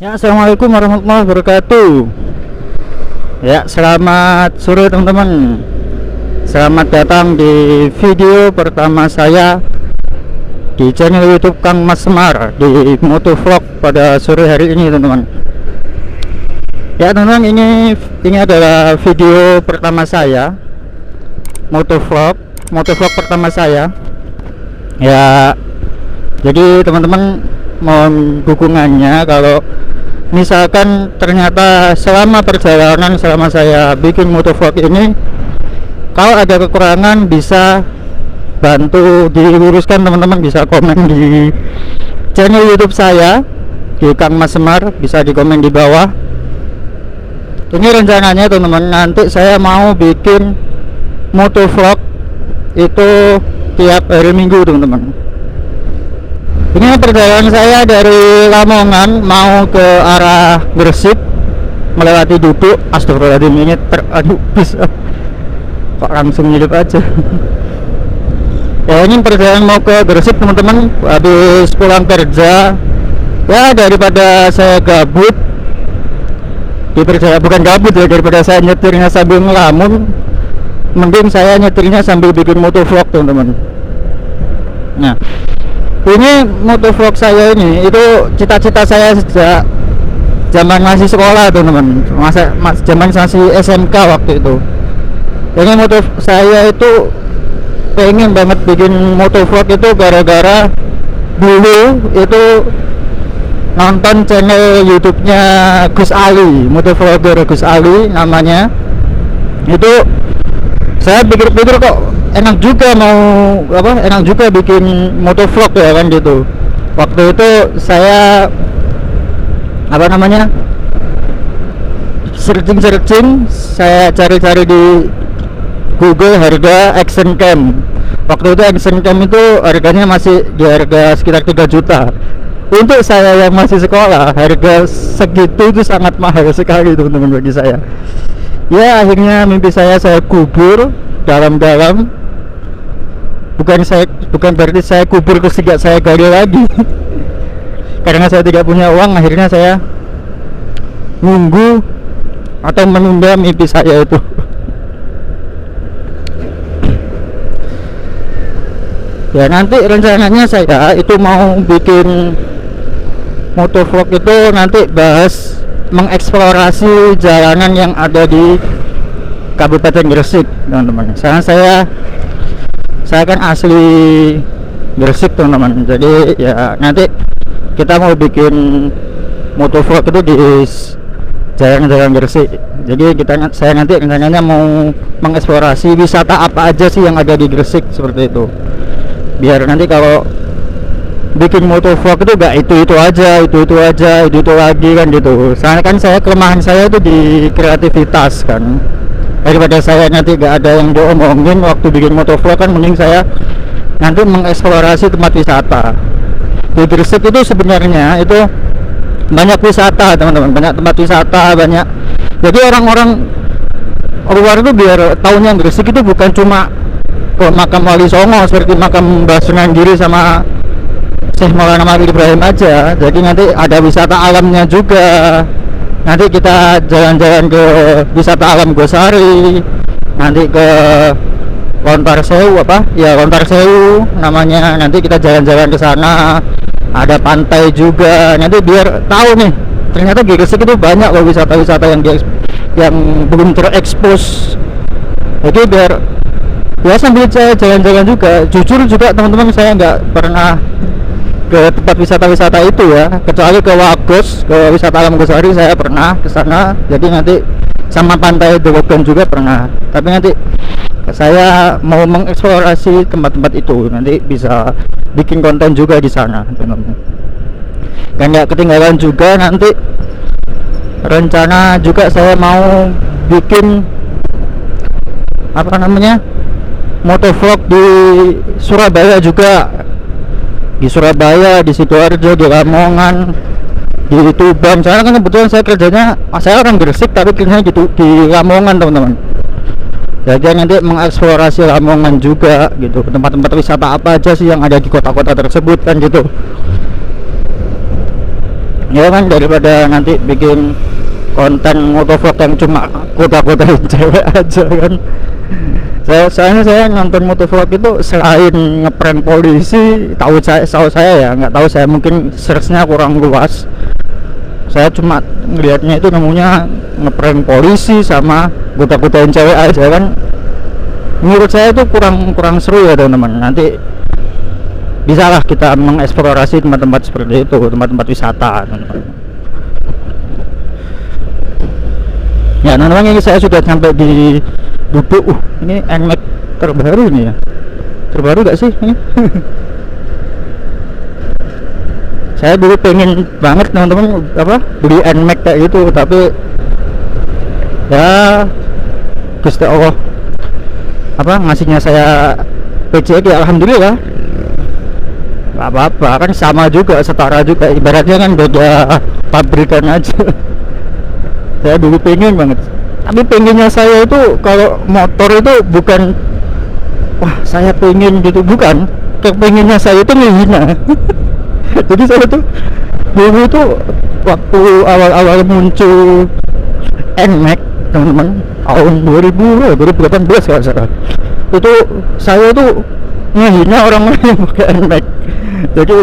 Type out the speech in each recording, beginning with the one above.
Ya, assalamualaikum warahmatullahi wabarakatuh. Ya, selamat sore teman-teman. Selamat datang di video pertama saya di channel YouTube Kang Mas Semar di Motovlog pada sore hari ini, teman-teman. Ya, teman-teman, ini adalah video pertama saya, motovlog pertama saya. Ya, jadi teman-teman mohon dukungannya kalau misalkan ternyata selama perjalanan selama saya bikin motovlog ini, kalau ada kekurangan bisa bantu diluruskan, teman-teman bisa komen di channel YouTube saya di Kang Mas Semar, bisa di komen di bawah. Ini rencananya teman-teman, nanti saya mau bikin motovlog itu tiap hari Minggu, teman-teman. Ini perjalanan saya dari Lamongan mau ke arah Gresik melewati Duduk. Astagfirullahaladzim, ini bisa kok langsung nyelip aja. Ya, ini perjalanan mau ke Gresik, teman-teman. Habis pulang kerja, ya daripada saya gabut, bukan gabut ya, daripada saya nyetirnya sambil ngelamun, mending saya nyetirnya sambil bikin motovlog, teman-teman. Nah, ini motovlog saya ini itu cita-cita saya sejak zaman masih sekolah, teman-teman. Zaman masih SMK waktu itu. Ini motovlog saya itu pengen banget bikin motovlog itu gara-gara dulu itu nonton channel YouTube-nya Gus Ali, motovlogger Gus Ali namanya. Itu saya pikir-pikir kok enak juga bikin motovlog ya kan gitu. Waktu itu saya searching, saya cari-cari di Google harga action cam. Waktu itu action cam itu harganya masih di harga sekitar 3 juta. Untuk saya yang masih sekolah, harga segitu itu sangat mahal sekali, teman-teman, bagi saya. Ya, akhirnya mimpi saya kubur dalam-dalam. Bukan berarti saya kubur terus tidak saya gali lagi. Karena saya tidak punya uang, akhirnya saya nunggu atau menunda mimpi saya itu. Ya, nanti rencananya saya itu mau bikin motovlog itu nanti bahas mengeksplorasi jalanan yang ada di Kabupaten Gresik, teman-teman. Saya kan asli Gresik, teman-teman. Jadi ya nanti kita mau bikin motovlog itu di jalan-jalan Gresik. Jadi saya nanti rencananya mau mengeksplorasi wisata apa aja sih yang ada di Gresik, seperti itu. Biar nanti kalau bikin motovlog itu gak itu lagi kan gitu. Soalnya kan kelemahan saya itu di kreativitas kan. Daripada saya nanti gak ada yang diomongin waktu bikin motovlog, kan mending saya nanti mengeksplorasi tempat wisata. Di Gresik itu sebenarnya itu banyak wisata, teman-teman, banyak tempat wisata, banyak. Jadi orang-orang luar itu biar tahunya Gresik itu bukan cuma ke makam Wali Songo seperti makam Mbah Sunan Giri sama Syekh Maulana Malik Ibrahim aja. Jadi nanti ada wisata alamnya juga. Nanti kita jalan-jalan ke wisata alam Gosari, nanti ke Lontar Sewu Lontar Sewu namanya. Nanti kita jalan-jalan ke sana. Ada pantai juga. Nanti biar tahu nih, ternyata di Gresik itu banyak loh wisata-wisata yang belum terekspos. Jadi biar ya sambil saya jalan-jalan juga. Jujur juga, teman-teman, saya nggak pernah ke tempat wisata-wisata itu ya, kecuali ke Wagos, ke wisata alam Gosari saya pernah ke sana. Jadi nanti sama pantai Dogogan juga pernah. Tapi nanti saya mau mengeksplorasi tempat-tempat itu, nanti bisa bikin konten juga di sana, teman-teman. Dan nggak ketinggalan juga, nanti rencana juga saya mau bikin motovlog di Surabaya juga. Di Surabaya, di Sidoarjo, di Lamongan, di Tuban. Soalnya kan kebetulan saya orang Gresik tapi kerjanya di Lamongan, teman-teman. Jadi nanti mengeksplorasi Lamongan juga gitu, tempat-tempat wisata apa aja sih yang ada di kota-kota tersebut kan gitu. ya kan, daripada nanti bikin konten motovlog yang cuma kota-kotain cewek aja kan. Saya nonton motovlog itu selain ngeprank polisi, tahu saya ya, nggak tahu, saya mungkin searchnya kurang luas. Saya cuma ngelihatnya itu namanya ngeprank polisi sama kota-kotain cewek aja kan. Menurut saya itu kurang seru ya teman-teman. Nanti bisalah kita mengeksplorasi tempat-tempat seperti itu, tempat-tempat wisata teman-teman. Ya teman-teman, ini saya sudah sampai di Duduk. Ini NMAX terbaru ini ya, terbaru gak sih ini? Saya dulu pengen banget teman-teman beli NMAX kayak gitu, tapi ya Gusti Allah ngasihnya saya PCX ya, alhamdulillah. Gak apa-apa kan, sama juga, setara juga, ibaratnya kan beda pabrikan aja. Saya dulu pengen banget, tapi pengennya saya itu kalau motor itu bukan wah saya pengen gitu, bukan, kepengennya saya itu ngehina. Jadi saya tuh dulu itu waktu awal-awal muncul NMAX teman-teman, tahun 2018 kalau salah, itu saya tuh ngehina orang-orang yang pakai NMAX. Jadi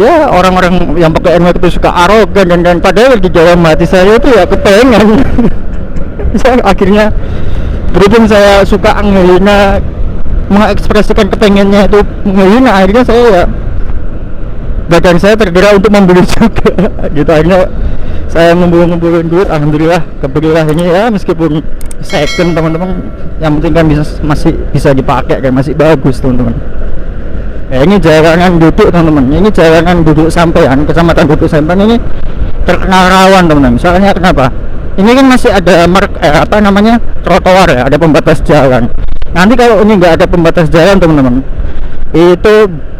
ya orang-orang yang pakai NMAX itu suka arogan dan padahal di dalam hati saya itu ya kepengen. Saya akhirnya berhubung saya suka ngehina, mengekspresikan kepengennya itu ngehina, akhirnya saya ya badan saya tergerak untuk membeli juga gitu. Akhirnya saya ngumpulin duit, alhamdulillah kebelilah ini ya, meskipun second teman-teman, yang penting kan masih bisa dipakai kan, masih bagus teman-teman. Ini jalanan Duduk teman-teman, ini jalanan Duduk Sampean, kecamatan Duduk Sampean ini terkenal rawan teman-teman. Misalnya kenapa? Ini kan masih ada trotoar ya, ada pembatas jalan. Nanti kalau ini nggak ada pembatas jalan teman-teman, itu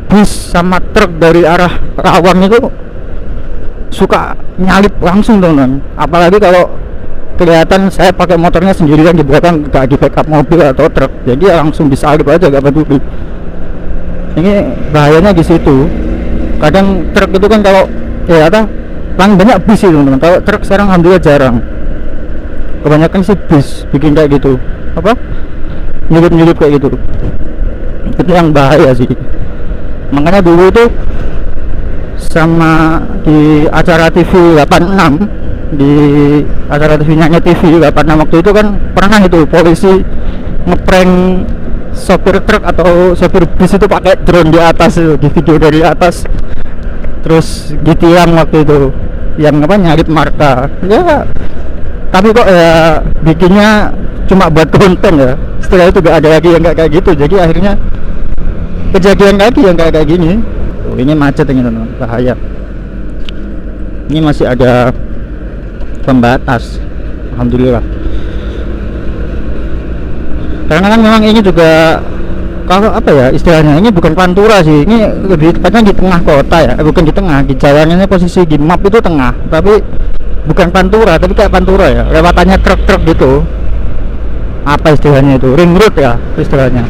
bis sama truk dari arah rawan itu suka nyalip langsung teman-teman. Apalagi kalau kelihatan saya pakai motornya sendirian di belakang, gak di backup mobil atau truk, jadi ya langsung disalip aja, gak peduli. Ini bahayanya di situ. Kadang truk itu kan kalau paling banyak bis itu teman-teman. Kalau truk sekarang alhamdulillah jarang, kebanyakan sih bis bikin kayak gitu, nyelip kayak gitu. Itu yang bahaya sih. Makanya dulu itu sama di acara TV 86, di acara TV-nya TV 86 waktu itu kan pernah itu polisi ngeprank sopir truk atau sopir bis itu pakai drone di atas, itu di video dari atas, terus ditilang waktu itu yang nyalip marka ya. Tapi kok ya bikinnya cuma buat konten ya, setelah itu gak ada lagi yang kayak gitu. Jadi akhirnya kejadian lagi yang kayak gini. Ini macet ini teman-teman, bahaya. Ini masih ada pembatas, alhamdulillah. Karena kan memang ini juga kalau istilahnya, ini bukan pantura sih, ini lebih tepatnya di tengah kota ya, bukan di tengah, di jalannya posisi di map itu tengah, tapi bukan pantura, tapi kayak pantura ya, lewatannya truk-truk gitu. Apa istilahnya itu, ring road ya istilahnya.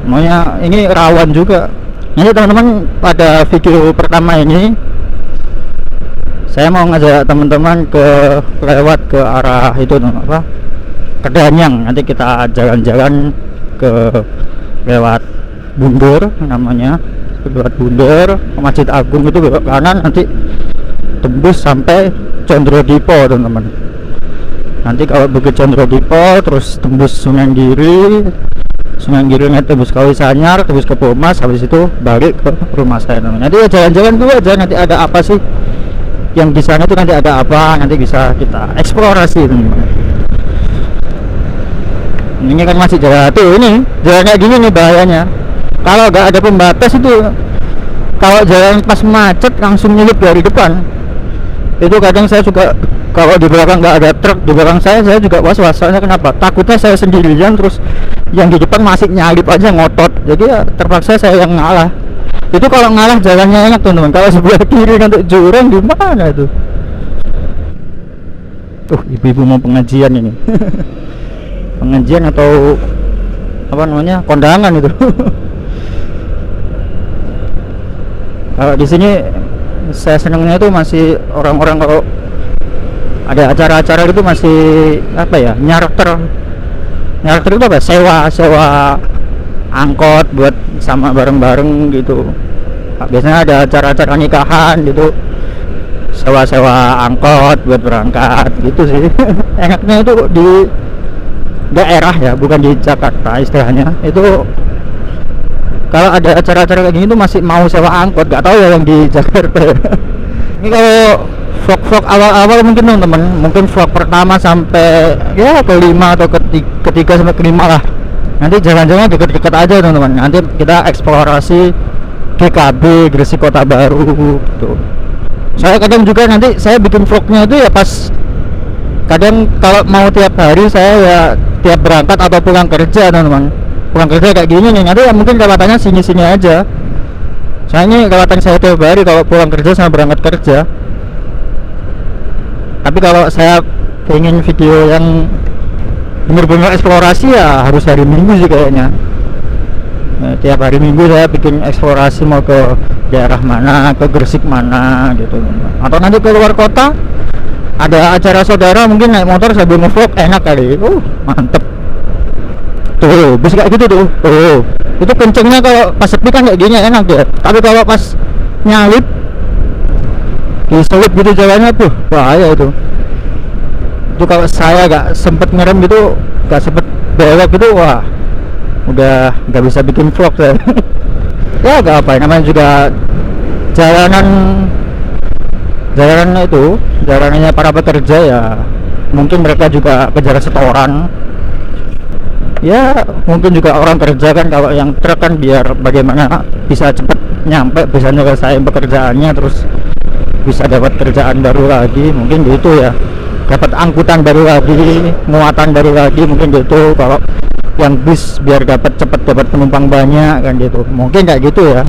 Maunya ini rawan juga. Ini teman-teman, pada video pertama ini saya mau ngajak teman-teman lewat ke arah itu Kedanyang. Nanti kita jalan-jalan lewat Bundur namanya, lewat Bundur ke Masjid Agung, itu belok kanan nanti tembus sampai Condrodipo teman-teman. Nanti kalau begitu Condrodipo terus tembus Sunan Giri nanti tembus Kawi Sanyar, tembus ke Pomas, habis itu balik ke rumah saya teman-teman. Nanti ya jalan-jalan dulu aja, nanti ada apa sih yang di sana tuh, nanti ada apa, nanti bisa kita eksplorasi teman-teman. Ini kan masih jalan tuh, ini jalan kayak gini nih bahayanya. Kalau nggak ada pembatas itu, kalau jalan pas macet langsung nyelip dari depan. Itu kadang saya juga kalau di belakang nggak ada truk di belakang saya juga was-was. Soalnya kenapa? Takutnya saya sendirian terus yang di depan masih nyalip aja, ngotot. Jadi ya terpaksa saya yang ngalah. Itu kalau ngalah jalannya enak teman-teman. Kalau sebelah kiri nanti jurang gimana itu? Tuh ibu-ibu mau pengajian ini. Pengajian atau kondangan itu. Kalau di sini saya senangnya itu masih orang-orang kalau ada acara-acara itu masih apa ya, nyarter itu apa, sewa angkot buat sama bareng-bareng gitu. Biasanya ada acara-acara nikahan gitu, sewa angkot buat berangkat gitu sih. Enaknya itu di daerah ya, bukan di Jakarta istilahnya. Itu kalau ada acara-acara kayak gini tuh masih mau sewa angkot, gak tahu ya yang di Jakarta. Ini kalau vlog awal-awal mungkin teman-teman, mungkin vlog pertama sampai ya kelima atau ketiga sampai kelima lah. Nanti jalan-jalan deket-deket aja teman-teman. Nanti kita eksplorasi GKB, Gresik Kota Baru gitu. Saya kadang juga nanti saya bikin vlognya itu ya pas kadang kalau mau tiap hari saya ya tiap berangkat atau pulang kerja teman-teman. Pulang kerja kayak gini nih, nanti ya mungkin kelihatannya sini-sini aja. Soalnya kelihatan saya tiap hari kalau pulang kerja sama berangkat kerja. Tapi kalau saya pengen video yang bener-bener eksplorasi ya harus hari Minggu sih kayaknya. Nah, tiap hari Minggu saya bikin eksplorasi, mau ke daerah mana, ke Gresik mana gitu. Atau nanti ke luar kota, ada acara saudara mungkin naik motor sambil nge-vlog, enak kali. Mantep. Tuh, bisa kayak gitu tuh. Itu kencengnya kalau pas sepi kan kayak gini enak ya. Tapi kalau pas nyalip diselip gitu jalannya tuh bahaya itu. Itu kalau saya gak sempet ngerem gitu, gak sempet belok gitu, wah udah gak bisa bikin vlog saya. Ya gak apa, namanya juga jalanannya para pekerja ya, mungkin mereka juga kejar setoran ya, mungkin juga orang kerja kan. Kalau yang truk kan biar bagaimana bisa cepet nyampe, bisa nyelesain pekerjaannya, terus bisa dapat kerjaan baru lagi, mungkin gitu ya, dapat angkutan baru lagi, muatan baru lagi, mungkin gitu. Kalau yang bis biar dapat dapat penumpang banyak kan gitu, mungkin kayak gitu ya.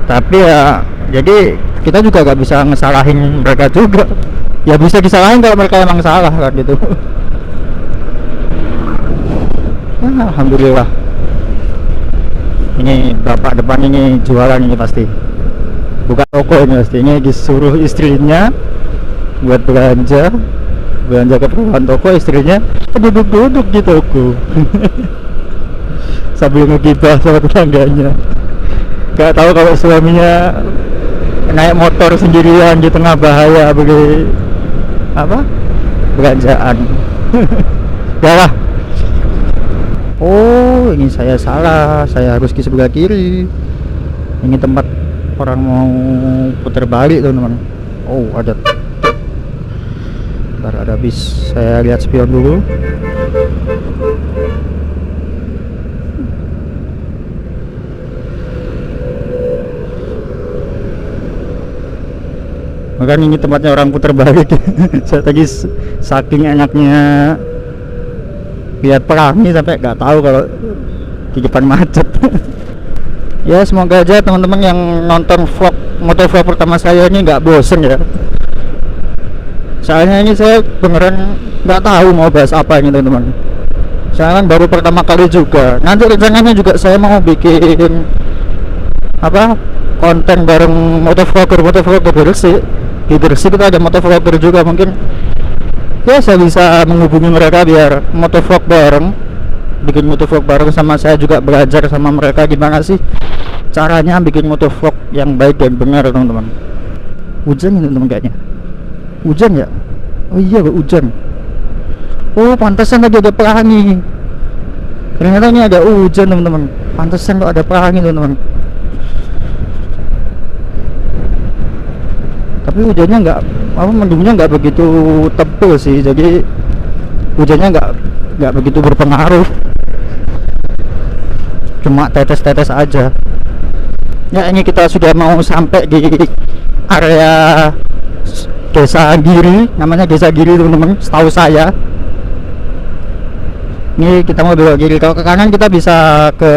Tapi ya jadi kita juga gak bisa ngesalahin mereka juga, ya bisa disalahin kalau mereka emang salah kan gitu. Alhamdulillah, ini bapak depan ini jualan, ini pasti buka toko, ini pasti ini disuruh istrinya buat belanja keperluan toko, istrinya duduk di toko sambil ngegibah sama tetangganya. Gak tahu kalau suaminya naik motor sendirian di tengah bahaya beli apa belanjaan. Udah lah. Oh, ini saya salah, saya harus ke sebelah kiri. Ini tempat orang mau putar balik teman-teman. Oh, ada bis, saya lihat spion dulu. Makanya ini tempatnya orang putar balik. Saya tadi saking enaknya lihat pelangi sampai nggak tahu kalau di depan macet. Ya semoga aja teman-teman yang nonton motovlog pertama saya ini nggak bosen ya. Soalnya ini saya beneran nggak tahu mau bahas apa ini teman-teman. Saya kan baru pertama kali juga. Nanti rencananya juga saya mau bikin apa, konten bareng motovlogger Gresik. Di Gresik kita ada motovlogger juga, mungkin ya saya bisa menghubungi mereka biar motovlog bareng, bikin motovlog bareng, sama saya juga belajar sama mereka gimana sih caranya bikin motovlog yang baik dan benar teman-teman. Hujan ini teman-teman, kayaknya hujan ya. Oh iya hujan. Oh pantesan tadi ada pelangi, ternyata ini ada hujan teman-teman. Pantesan kok ada pelangi teman-teman. Tapi hujannya mendungnya nggak begitu tebal sih, jadi hujannya nggak begitu berpengaruh, cuma tetes-tetes aja. Ya ini kita sudah mau sampai di area Desa Giri, namanya Desa Giri teman-teman, setahu saya. Ini kita mau belok kiri, kalau ke kanan kita bisa ke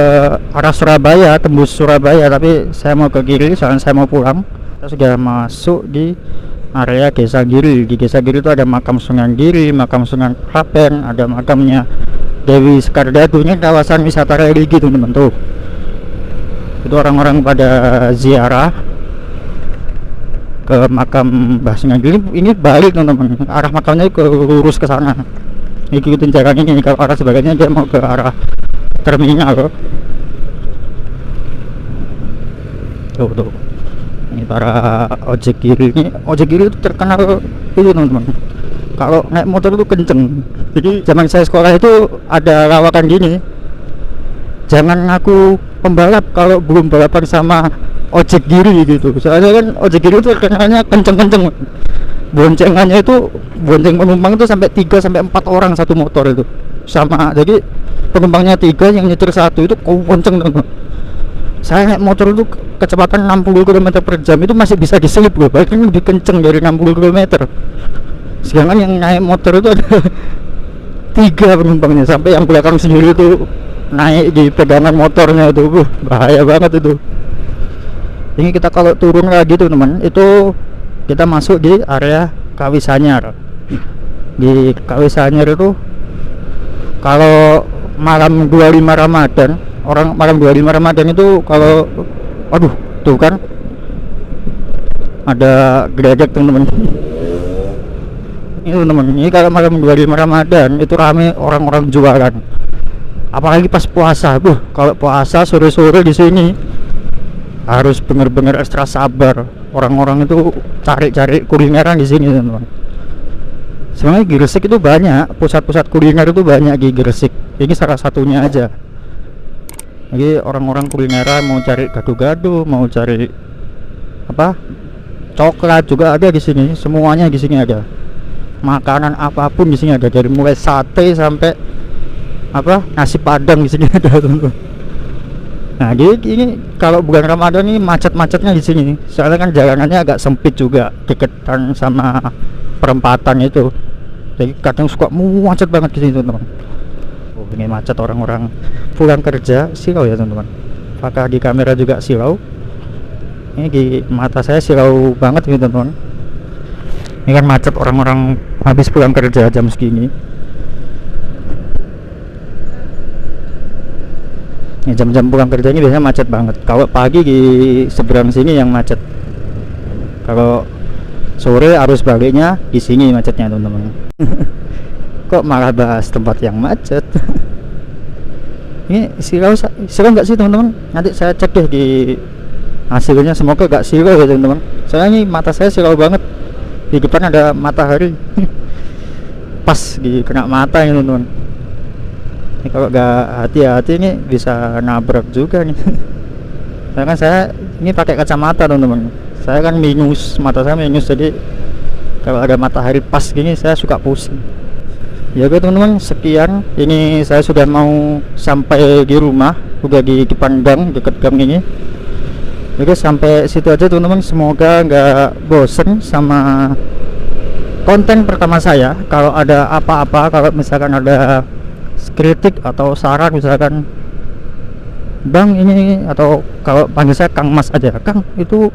arah Surabaya, tembus Surabaya, tapi saya mau ke kiri soalnya saya mau pulang. Kita sudah masuk di area Desa Giri. Di Desa Giri itu ada makam Sunan Giri, makam Sunan Klaten, ada makamnya Dewi Skardatu. Ini kawasan wisata religi teman-teman tuh. Itu orang-orang pada ziarah ke makam Mbah Singa. Ini balik teman-teman, arah makamnya ke lurus ke sana, ikutin jalan ini. Kalau arah sebaliknya dia mau ke arah terminal. Tuh ini para ojek kiri. Ini ojek kiri itu terkenal itu teman-teman, kalau naik motor itu kenceng. Jadi zaman saya sekolah itu ada lawakan gini, jangan ngaku pembalap kalau belum balapan sama ojek kiri gitu. Soalnya kan ojek kiri itu terkenalnya kenceng-kenceng, boncengannya itu, bonceng penumpang itu sampai 3 sampai 4 orang satu motor itu sama. Jadi penumpangnya 3, yang nyetir 1, itu kenceng teman-teman. Saya naik motor itu kecepatan 60 km per jam itu masih bisa diselip loh, bahkan lebih kenceng dari 60 km. Sedangkan yang naik motor itu ada 3 penumpangnya, sampai yang belakang sendiri itu naik di pegangan motornya itu. Bahaya banget itu. Ini kita kalau turun lagi tuh teman, itu kita masuk di area KW Sanyar. Di KW Sanyar itu kalau malam 25 Ramadan, orang malam 25 Ramadan itu kalau aduh tuh kan ada geledek teman-teman. Ini teman-teman, ini kalau malam 25 Ramadan itu rame orang-orang jualan. Apalagi pas puasa. Kalau puasa sore-sore di sini harus bener-bener ekstra sabar. Orang-orang itu cari-cari kulineran di sini teman-teman. Sebenarnya di Gresik itu banyak pusat-pusat kuliner, itu banyak di Gresik. Ini salah satunya aja. Jadi orang-orang kulineran mau cari gado-gado, mau cari apa, coklat juga ada di sini. Semuanya di sini ada. Makanan apapun di sini ada, dari mulai sate sampai apa, nasi padang di sini ada teman-teman. Nah, jadi ini kalau bulan Ramadan ini macet-macetnya di sini. Soalnya kan jalanannya agak sempit juga, deketan sama perempatan itu. Jadi kadang suka macet banget di sini teman-teman. Ini macet orang-orang pulang kerja silau ya teman-teman. Apakah di kamera juga silau? Ini di mata saya silau banget ini teman-teman. Ini kan macet orang-orang habis pulang kerja jam segini. Ini jam-jam pulang kerja ini biasanya macet banget. Kalau pagi di seberang sini yang macet. Kalau sore arus baliknya di sini macetnya teman-teman. Kok malah bahas tempat yang macet? Ini silau nggak sih teman-teman? Nanti saya cek deh di hasilnya, semoga nggak silau ya teman-teman. Soalnya ini mata saya silau banget, di depan ada matahari pas di kena mata ini teman-teman. Ini kalau nggak hati-hati ini bisa nabrak juga nih. Saya kan ini pakai kacamata teman-teman. Saya kan minus, mata saya minus, jadi kalau ada matahari pas gini saya suka pusing. Ya oke teman-teman, sekian. Ini saya sudah mau sampai di rumah, udah di depan gang, deket gang ini. Oke, sampai situ aja teman-teman. Semoga nggak bosen sama konten pertama saya. Kalau ada apa-apa, kalau misalkan ada kritik atau saran, misalkan Bang ini, atau kalau panggil saya Kang Mas aja, Kang itu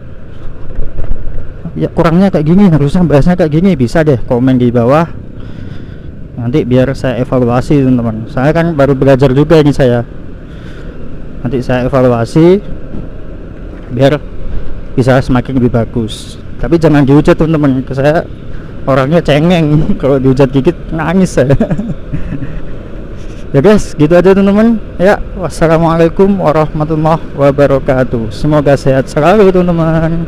ya kurangnya kayak gini, harusnya bahasnya kayak gini, bisa deh komen di bawah. Nanti biar saya evaluasi teman-teman. Saya kan baru belajar juga ini saya. Nanti saya evaluasi biar bisa semakin lebih bagus. Tapi jangan dihujat teman-teman. Saya orangnya cengeng. Kalau dihujat dikit nangis saya. Ya guys, gitu aja teman-teman. Ya, wassalamualaikum warahmatullahi wabarakatuh. Semoga sehat selalu teman-teman.